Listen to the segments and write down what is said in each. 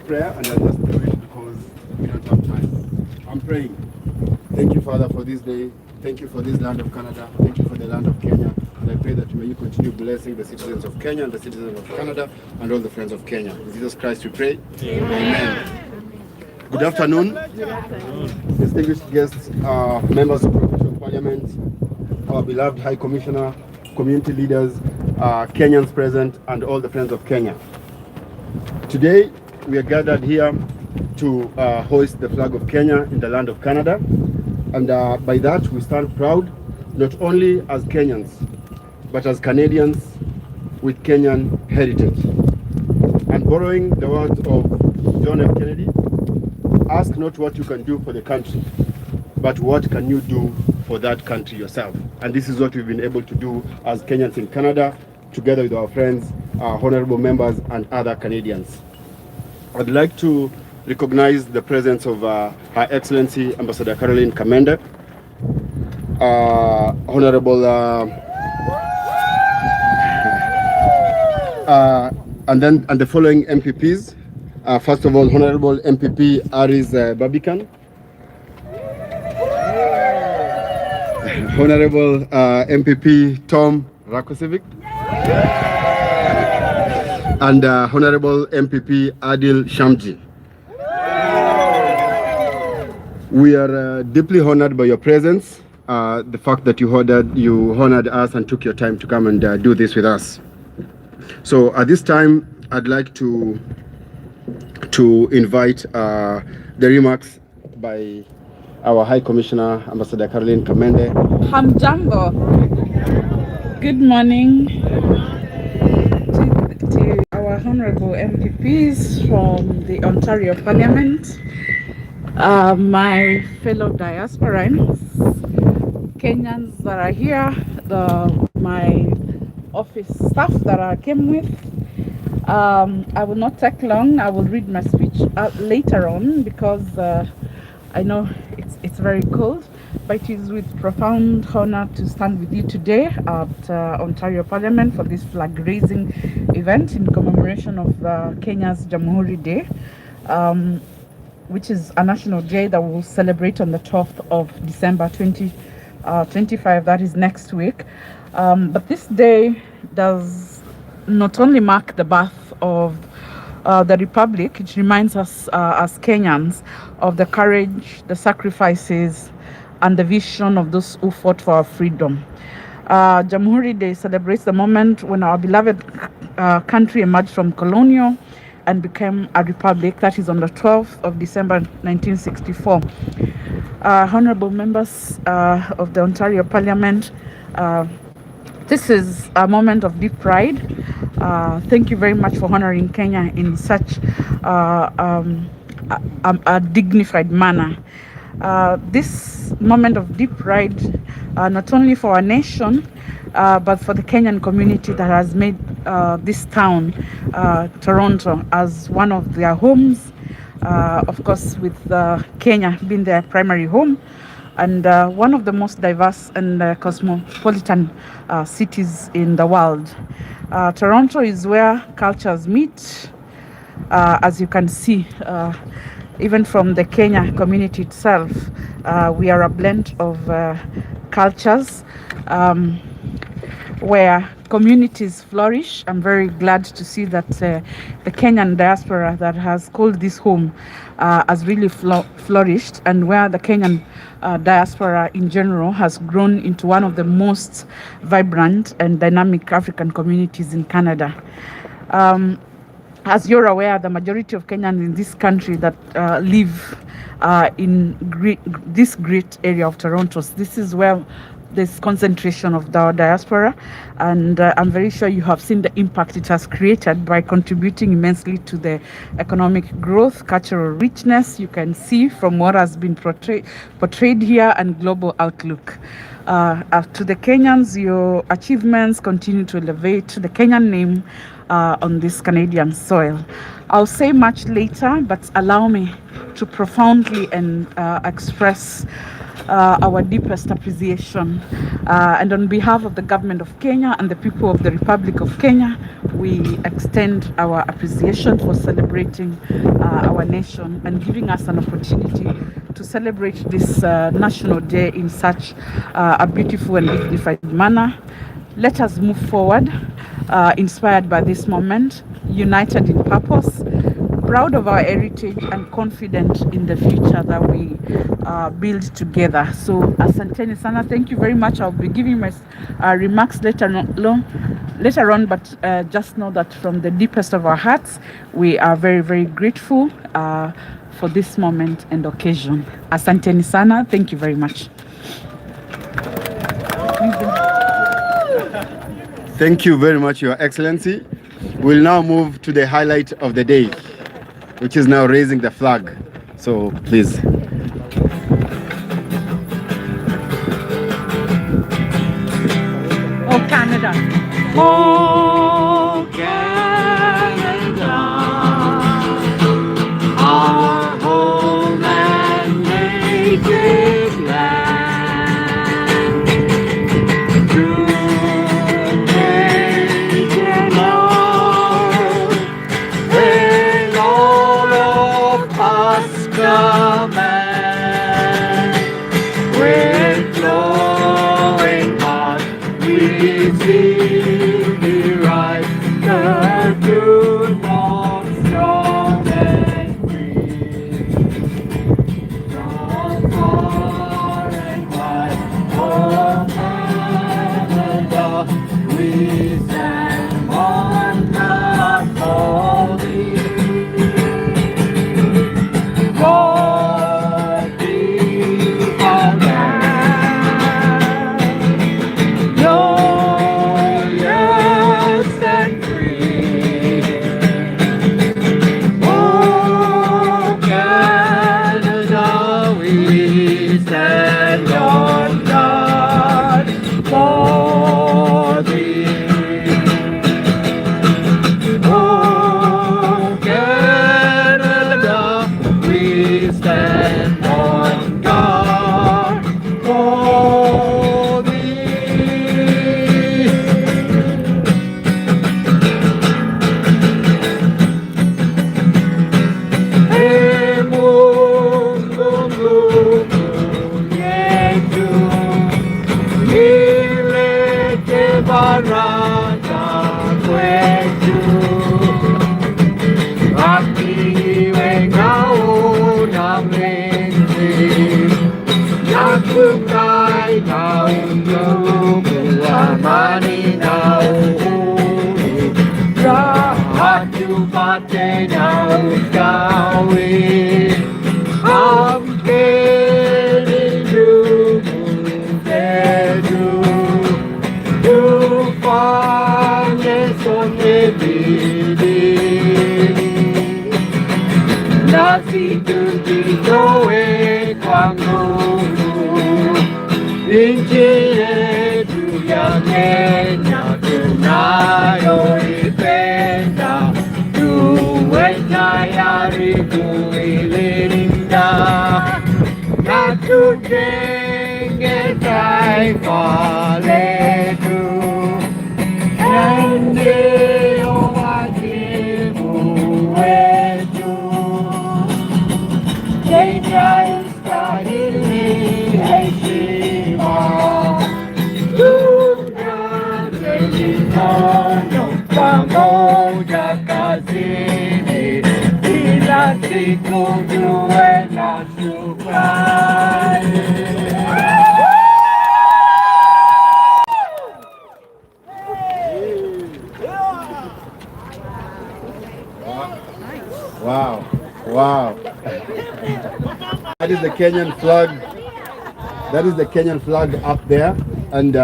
prayer, and I'll just do it because we don't have time. I'm praying. Thank you, Father, for this day. Thank you for this land of Canada. Thank you for the land of Kenya. And I pray that may you continue blessing the citizens of Kenya and the citizens of Canada and all the friends of Kenya. In Jesus Christ we pray. Amen. Good afternoon. Distinguished guests, members of Provincial Parliament, our beloved High Commissioner, community leaders, Kenyans present, and all the friends of Kenya. Today, we are gathered here to hoist the flag of Kenya in the land of Canada. And by that, we stand proud, not only as Kenyans, but as Canadians with Kenyan heritage. And borrowing the words of John F. Kennedy, ask not what you can do for the country, but what can you do for that country yourself. And this is what we've been able to do as Kenyans in Canada, together with our friends, our honorable members, and other Canadians. I'd like to recognize the presence of Her Excellency Ambassador Caroline Kamende, Honorable and the following MPPs. First of all, Honorable MPP Aris Babikan, Honorable MPP Tom Rakosevic, and Honorable MPP Adil Shamji. We are deeply honored by your presence, the fact that you honored us and took your time to come and do this with us. So at this time, I'd like to invite the remarks by our High Commissioner, Ambassador Caroline Kamende. Hamjambo. Good morning to our honorable MPPs from the Ontario Parliament, my fellow diasporans, Kenyans that are here, my office staff that I came with. I will not take long. I will read my speech later on because I know it's very cold, but it is with profound honor to stand with you today at Ontario Parliament for this flag raising event in commemoration of Kenya's Jamhuri Day, which is a national day that we'll celebrate on the 12th of December 2025, that is next week. But this day does not only mark the birth of the Republic, it reminds us as Kenyans of the courage, the sacrifices, and the vision of those who fought for our freedom. Jamhuri Day celebrates the moment when our beloved country emerged from colonial and became a republic. That is on the 12th of December 1964. Honorable members of the Ontario Parliament, this is a moment of deep pride. Thank you very much for honoring Kenya in such a dignified manner. This moment of deep pride, not only for our nation, but for the Kenyan community that has made this town, Toronto, as one of their homes, of course with Kenya being their primary home, and one of the most diverse and cosmopolitan cities in the world. Toronto is where cultures meet, as you can see, even from the Kenya community itself. We are a blend of cultures where communities flourish. I'm very glad to see that the Kenyan diaspora that has called this home has really flourished, and where the Kenyan diaspora in general has grown into one of the most vibrant and dynamic African communities in Canada. As you're aware, the majority of Kenyans in this country that live in this great area of Toronto, this is where this concentration of the diaspora, and I'm very sure you have seen the impact it has created by contributing immensely to the economic growth, cultural richness you can see from what has been portrayed here, and global outlook. To the Kenyans, your achievements continue to elevate the Kenyan name on this Canadian soil. I'll say much later, but allow me to profoundly and express our deepest appreciation. And on behalf of the government of Kenya and the people of the Republic of Kenya, we extend our appreciation for celebrating our nation and giving us an opportunity to celebrate this National Day in such a beautiful and dignified manner. Let us move forward, inspired by this moment, united in purpose, proud of our heritage and confident in the future that we build together. So asanteni sana, thank you very much. I'll be giving my remarks later on, but just know that from the deepest of our hearts, we are very, very grateful for this moment and occasion. Asanteni sana, thank you very much. Thank you very much, Your Excellency. We'll now move to the highlight of the day, which is now raising the flag. So please. Oh, Canada. Oh, Canada. Our home and native land. True nature love, when all of us command, with glowing heart we seek the right, the truth of strong and free. From far and wide, oh Canada, we stand on the holy. God be our land, glorious and free. Oh, Canada, we stand on guard for thee. Oh, Canada, we stand on guard for thee. Hey, Mungu, Mungu yetu, ilete baraka kwetu. Akiwe ngao na mlinzi, na kukai na undugu, amani na uhuru, raha tupate na ustawi. Amkeni ndugu zetu, tufanye sote bidii, nasi tujitoe kwa nguvu. Nchi yetu ya Kenya tunayoipenda, tuwe tayari kuilinda na tujenge taifa letu. Na ndio wajibu wetu. Kenya istahili heshima, tuungane mikono pamoja kazini, kila siku tuwe na shukrani. Wow, wow. That is the Kenyan flag. That is the Kenyan flag up there. And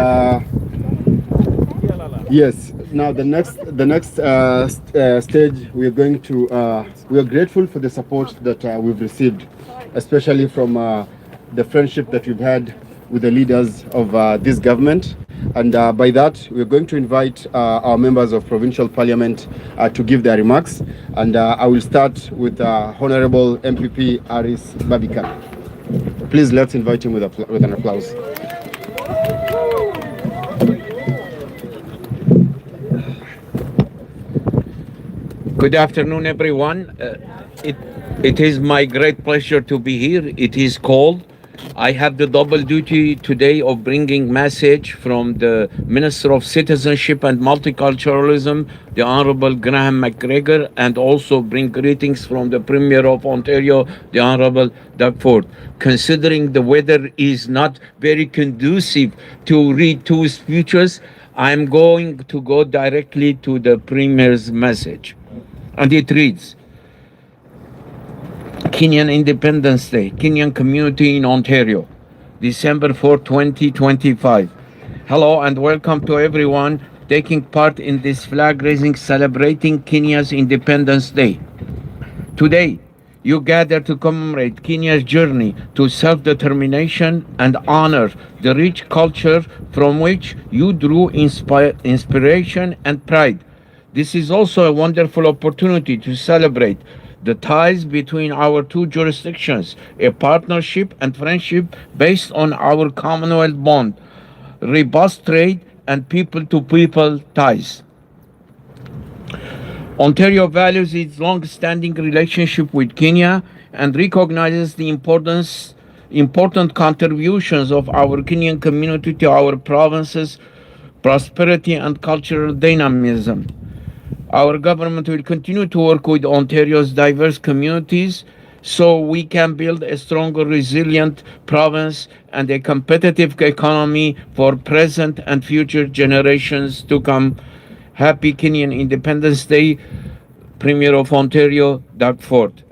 yes, now the next stage we are going to, we are grateful for the support that we've received, especially from the friendship that we've had with the leaders of this government. And by that, we're going to invite our members of provincial parliament to give their remarks. And I will start with Honorable MPP Aris Babikan. Please let's invite him with an applause. Good afternoon, everyone. It is my great pleasure to be here. It is cold. I have the double duty today of bringing message from the Minister of Citizenship and Multiculturalism, the Honorable Graham McGregor, and also bring greetings from the Premier of Ontario, the Honorable Doug Ford. Considering the weather is not very conducive to read two speeches, I'm going to go directly to the Premier's message. And it reads, Kenyan Independence Day, Kenyan community in Ontario, December 4, 2025. Hello and welcome to everyone taking part in this flag raising celebrating Kenya's Independence Day. Today, you gather to commemorate Kenya's journey to self-determination and honor the rich culture from which you drew inspiration and pride. This is also a wonderful opportunity to celebrate the ties between our two jurisdictions, a partnership and friendship based on our Commonwealth bond, robust trade, and people-to-people ties. Ontario values its long-standing relationship with Kenya and recognizes the important contributions of our Kenyan community to our province's prosperity and cultural dynamism. Our government will continue to work with Ontario's diverse communities so we can build a stronger, resilient province and a competitive economy for present and future generations to come. Happy Kenyan Independence Day, Premier of Ontario, Doug Ford.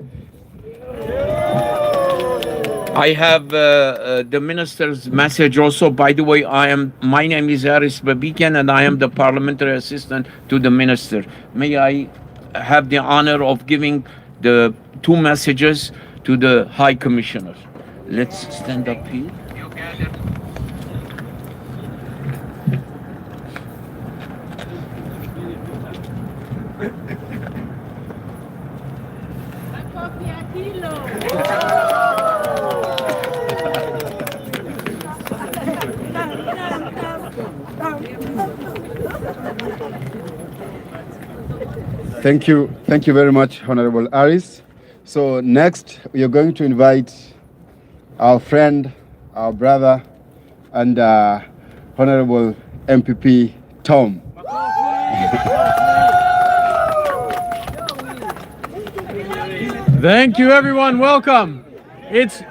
I have the minister's message also. By the way, my name is Aris Babikian and I am the parliamentary assistant to the minister. May I have the honor of giving the two messages to the High Commissioner. Let's stand up here. Thank you very much, Honorable Aris. So next, we are going to invite our friend, our brother, and Honorable MPP Tom. Thank you, everyone. Welcome. It's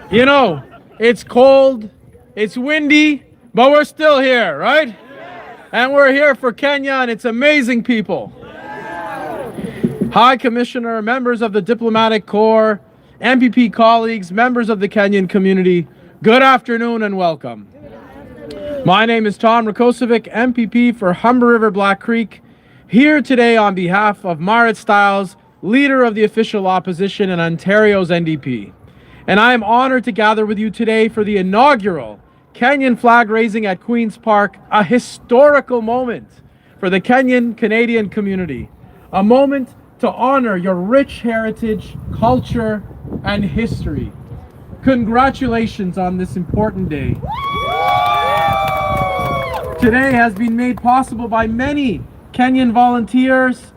cold, it's windy, but we're still here, right? And we're here for Kenya and its amazing people. High Commissioner, members of the Diplomatic Corps, MPP colleagues, members of the Kenyan community, good afternoon and welcome. My name is Tom Rakocevic, MPP for Humber River Black Creek, here today on behalf of Marit Stiles, leader of the official opposition and Ontario's NDP. And I am honored to gather with you today for the inaugural Kenyan flag raising at Queen's Park, a historical moment for the Kenyan Canadian community, a moment to honor your rich heritage, culture, and history. Congratulations on this important day. Today has been made possible by many Kenyan volunteers,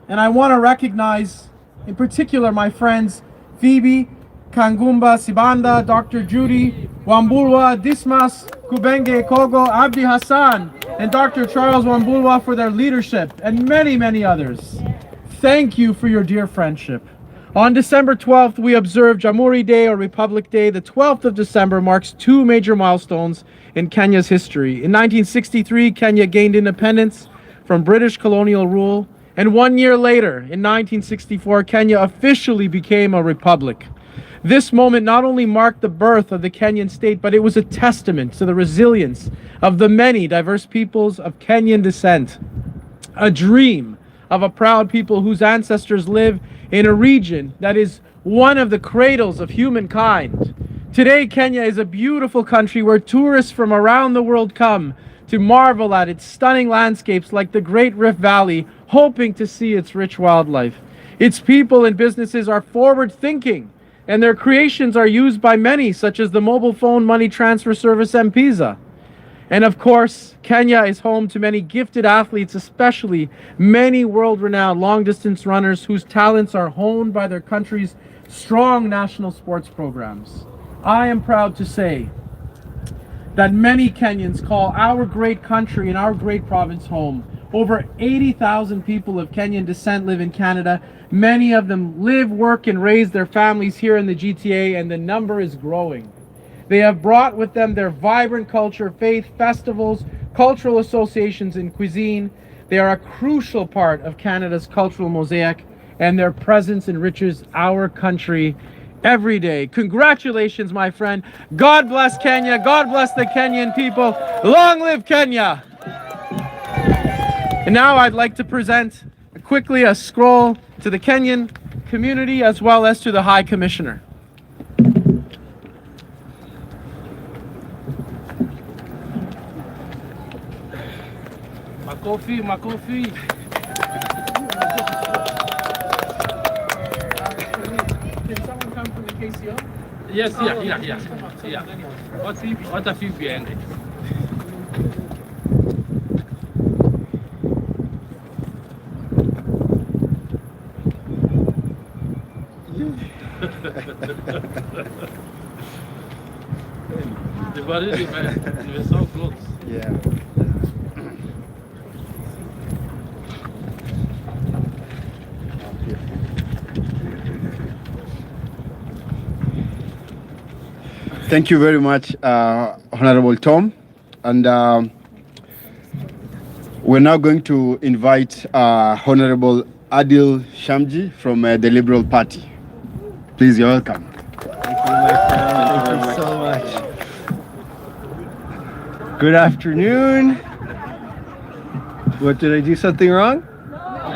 and I want to recognize in particular my friends Phoebe, Kangumba, Sibanda, Dr. Judy, Wambulwa, Dismas, Kubenge, Kogo, Abdi Hassan, and Dr. Charles Wambulwa for their leadership, and many, many others. Thank you for your dear friendship. On December 12th, we observe Jamhuri Day or Republic Day. The 12th of December marks two major milestones in Kenya's history. In 1963, Kenya gained independence from British colonial rule, and 1 year later, in 1964, Kenya officially became a republic. This moment not only marked the birth of the Kenyan state, but it was a testament to the resilience of the many diverse peoples of Kenyan descent. A dream of a proud people whose ancestors live in a region that is one of the cradles of humankind. Today, Kenya is a beautiful country where tourists from around the world come to marvel at its stunning landscapes like the Great Rift Valley, hoping to see its rich wildlife. Its people and businesses are forward-thinking and their creations are used by many, such as the mobile phone money transfer service M-Pesa. And of course, Kenya is home to many gifted athletes, especially many world-renowned long-distance runners whose talents are honed by their country's strong national sports programs. I am proud to say that many Kenyans call our great country and our great province home. Over 80,000 people of Kenyan descent live in Canada. Many of them live, work, and raise their families here in the GTA, and the number is growing. They have brought with them their vibrant culture, faith, festivals, cultural associations, and cuisine. They are a crucial part of Canada's cultural mosaic, and their presence enriches our country every day. Congratulations, my friend. God bless Kenya. God bless the Kenyan people. Long live Kenya. And now I'd like to present quickly a scroll to the Kenyan community as well as to the High Commissioner. Makofi, makofi. Can someone come from the KCO? Yes, yeah. What a few behind it. They were so close. Yeah. Thank you very much, Honorable Tom. And we're now going to invite Honorable Adil Shamji from the Liberal Party. Please, you're welcome. Thank you so much. Good afternoon. What, did I do something wrong?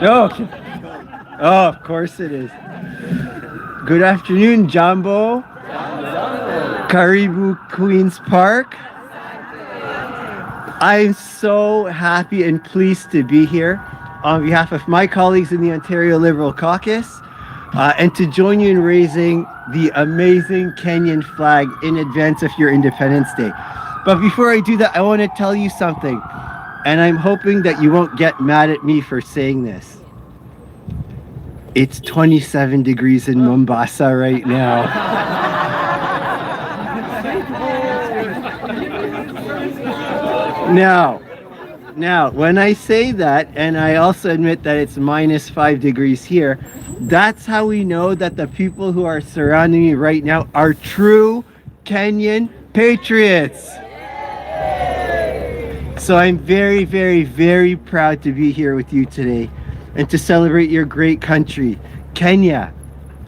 No. Okay. Oh, of course it is. Good afternoon, Jambo. Karibu Queen's Park. I'm so happy and pleased to be here on behalf of my colleagues in the Ontario Liberal Caucus and to join you in raising the amazing Kenyan flag in advance of your Independence Day. But before I do that, I want to tell you something, and I'm hoping that you won't get mad at me for saying this. It's 27 degrees in Mombasa right now. Now, when I say that, and I also admit that it's -5 degrees here, that's how we know that the people who are surrounding me right now are true Kenyan patriots. So I'm very, very, very proud to be here with you today and to celebrate your great country, Kenya,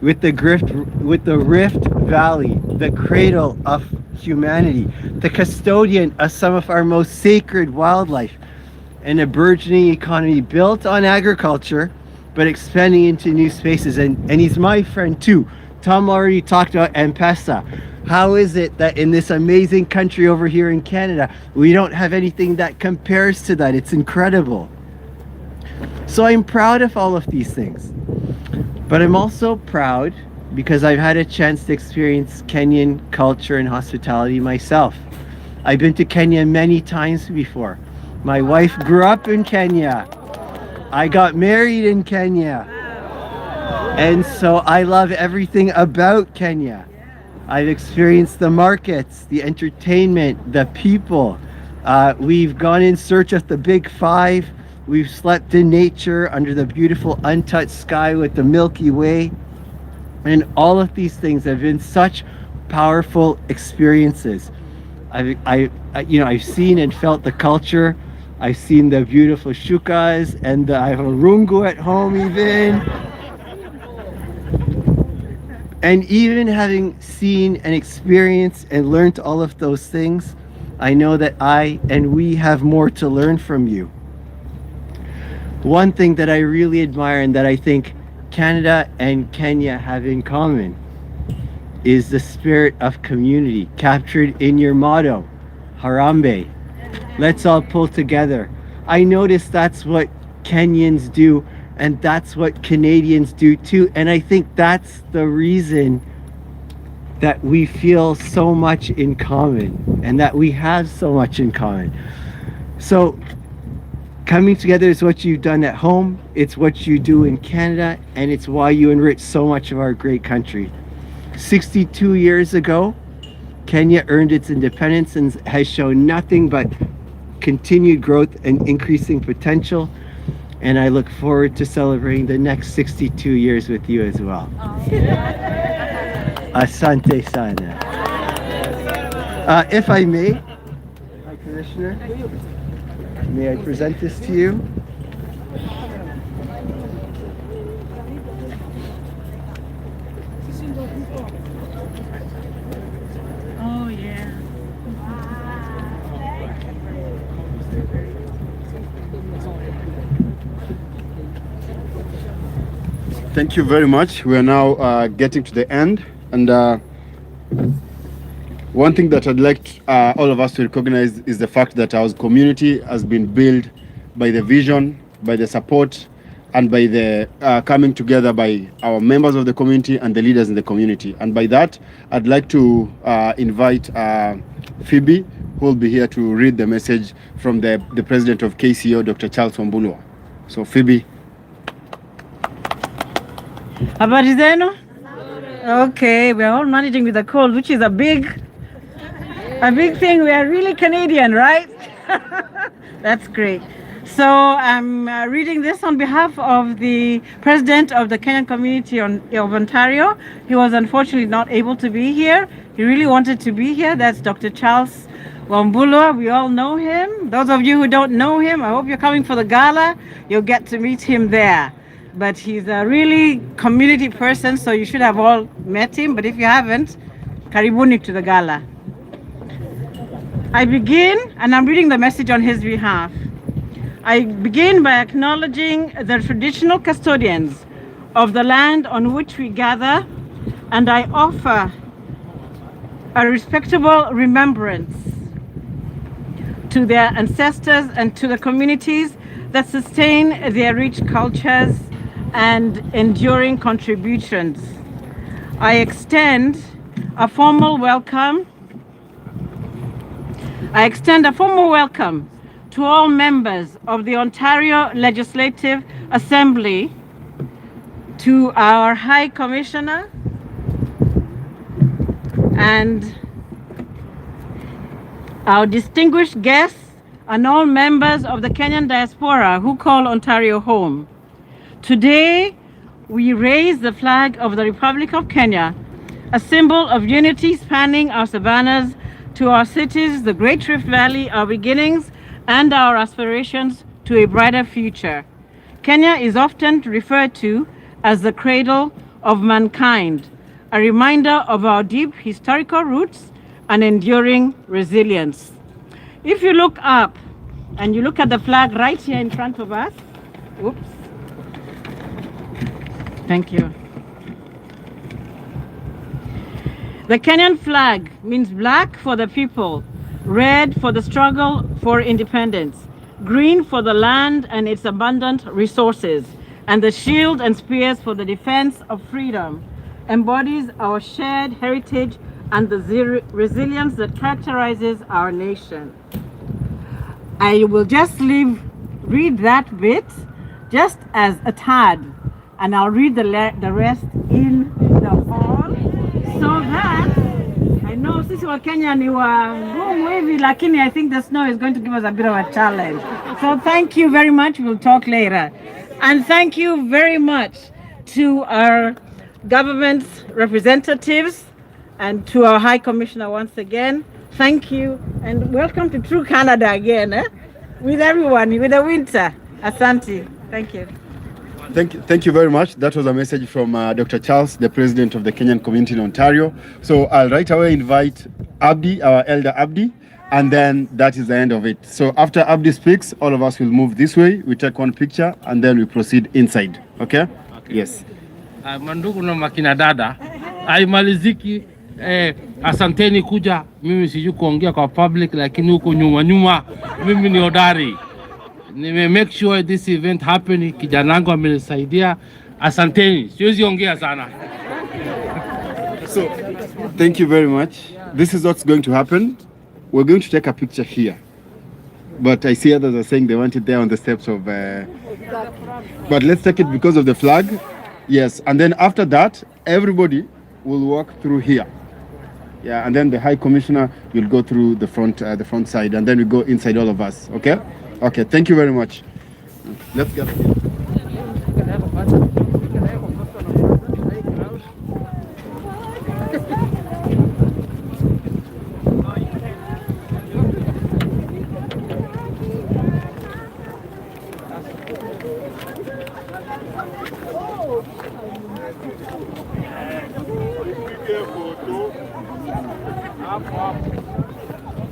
with the Rift Valley, the cradle of humanity, the custodian of some of our most sacred wildlife, and a burgeoning economy built on agriculture, but expanding into new spaces. And he's my friend too. Tom already talked about M-Pesa. How is it that in this amazing country over here in Canada, we don't have anything that compares to that? It's incredible. So I'm proud of all of these things. But I'm also proud because I've had a chance to experience Kenyan culture and hospitality myself. I've been to Kenya many times before. My wife grew up in Kenya. I got married in Kenya. And so I love everything about Kenya. I've experienced the markets, the entertainment, the people. We've gone in search of the big five. We've slept in nature under the beautiful untouched sky with the Milky Way. And all of these things have been such powerful experiences. I've seen and felt the culture. I've seen the beautiful shukas, and I have a rungu at home even. And even having seen and experienced and learned all of those things, I know that I and we have more to learn from you. One thing that I really admire and that I think Canada and Kenya have in common is the spirit of community captured in your motto, Harambee. Let's all pull together. I noticed that's what Kenyans do, and that's what Canadians do too. And I think that's the reason that we feel so much in common and that we have so much in common. So coming together is what you've done at home, it's what you do in Canada, and it's why you enrich so much of our great country. 62 years ago, Kenya earned its independence and has shown nothing but continued growth and increasing potential. And I look forward to celebrating the next 62 years with you as well. Asante sana. If I may, my Commissioner, may I present this to you? Oh, yeah. Thank you very much. We are now getting to the end, and one thing that I'd like all of us to recognize is the fact that our community has been built by the vision, by the support, and by the coming together by our members of the community and the leaders in the community. And by that, I'd like to invite Phoebe, who will be here to read the message from the president of KCO, Dr. Charles Wambulwa. So Phoebe. Habari zenu? Okay, we are all managing with the cold, which is a big thing. We are really Canadian, right? That's great. So I'm reading this on behalf of the president of the Kenyan community of Ontario. He was unfortunately not able to be here. He really wanted to be here. That's Dr. Charles Wambulwa. We all know him. Those of you who don't know him, I hope you're coming for the gala. You'll get to meet him there. But he's a really community person, so you should have all met him. But if you haven't, karibuni to the gala. I begin, and I'm reading the message on his behalf. I begin by acknowledging the traditional custodians of the land on which we gather, and I offer a respectable remembrance to their ancestors and to the communities that sustain their rich cultures and enduring contributions. I extend a formal welcome to all members of the Ontario Legislative Assembly, to our High Commissioner, and our distinguished guests, and all members of the Kenyan diaspora who call Ontario home. Today, we raise the flag of the Republic of Kenya, a symbol of unity spanning our savannas to our cities, the Great Rift Valley, our beginnings, and our aspirations to a brighter future. Kenya is often referred to as the cradle of mankind, a reminder of our deep historical roots and enduring resilience. If you look up and you look at the flag right here in front of us, oops. Thank you. The Kenyan flag means black for the people, red for the struggle for independence, green for the land and its abundant resources, and the shield and spears for the defense of freedom, embodies our shared heritage and the resilience that characterizes our nation. I will just read that bit just as a tad, and I'll read the rest in the hall, so that I know sisi wa Kenya ni wa ngumu hivi, lakini I think the snow is going to give us a bit of a challenge. So thank you very much. We'll talk later. And thank you very much to our government representatives and to our High Commissioner once again. Thank you and welcome to True Canada again, with everyone, with the winter. Asante. Thank you. Thank you very much. That was a message from Dr. Charles, the president of the Kenyan community in Ontario. So I'll right away invite Abdi, our elder Abdi, and then that is the end of it. So after Abdi speaks, all of us will move this way. We take one picture and then we proceed inside. Okay? Yes. Mandugu na makina dada, haimaliziki. Asanteni kuja. Mimi siju kuongea kwa public, lakini huko nyuma mimi ni hodari. Nime make sure this event happen. Kijana wangu amenisaidia. Asanteni. Siwezi ongea sana. So Thank you very much. This is what's going to happen. We're going to take a picture here. But I see others are saying they want it there on the steps of... But let's take it because of the flag. Yes, and then after that, everybody will walk through here. Yeah, and then the High Commissioner will go through the front side, and then we go inside, all of us. Okay? Okay, thank you very much. Let's get here.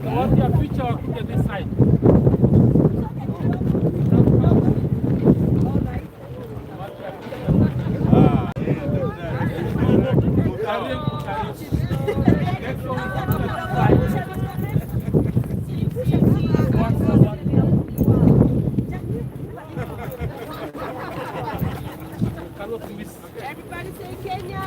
Want your picture or get this side? Everybody say Kenya!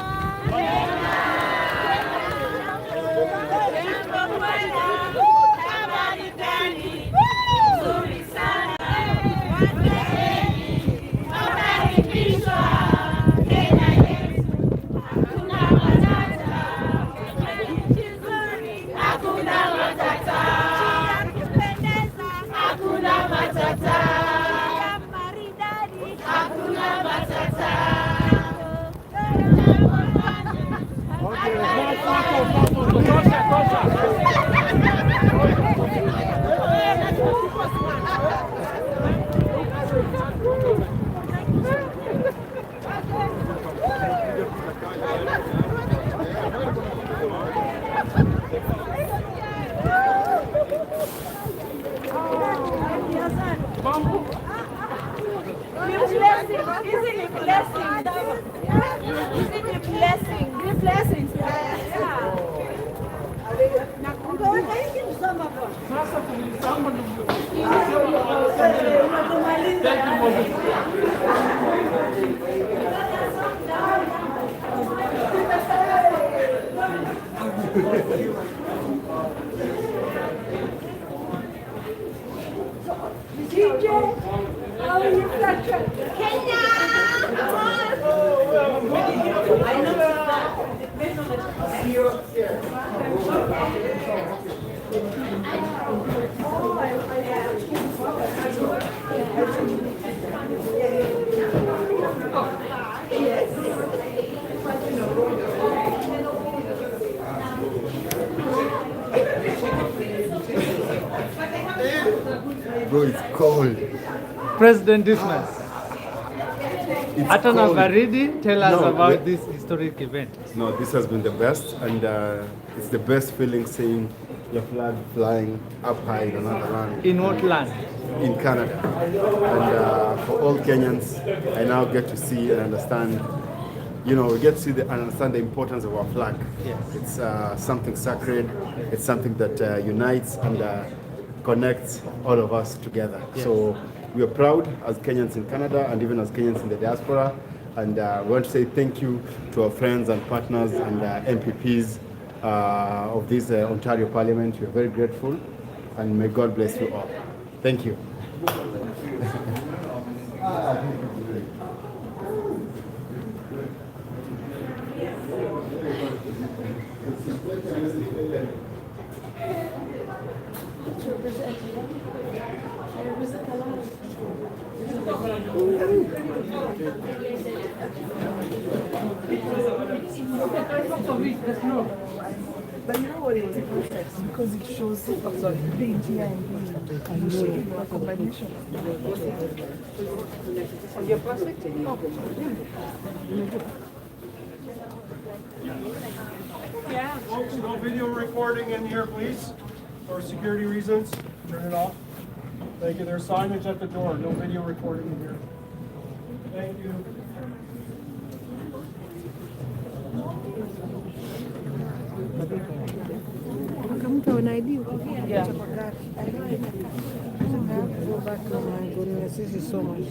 Bro, it's cold. President Dismas, It's Atana cold. Baridi, tell us No, about wait. this historic event. No, this has been the best, and it's the best feeling seeing your flag flying up high in another land. In what land? In Canada. And for all Kenyans, I now get to see and understand, we get to see and understand the importance of our flag. Yes. It's something sacred, it's something that unites and connects all of us together. Yes. So we are proud as Kenyans in Canada and even as Kenyans in the diaspora. And we want to say thank you to our friends and partners and MPPs of this Ontario Parliament. We are very grateful, and may God bless you all. Thank you. But you know what it is because it shows the idea and the combination. You're perfect. Folks, no video recording in here, please, for security reasons. Turn it off. Thank you. There's signage at the door. No video recording in here. Thank you. Mtu ana ID yeah. Go back. Oh my goodness, this is so much.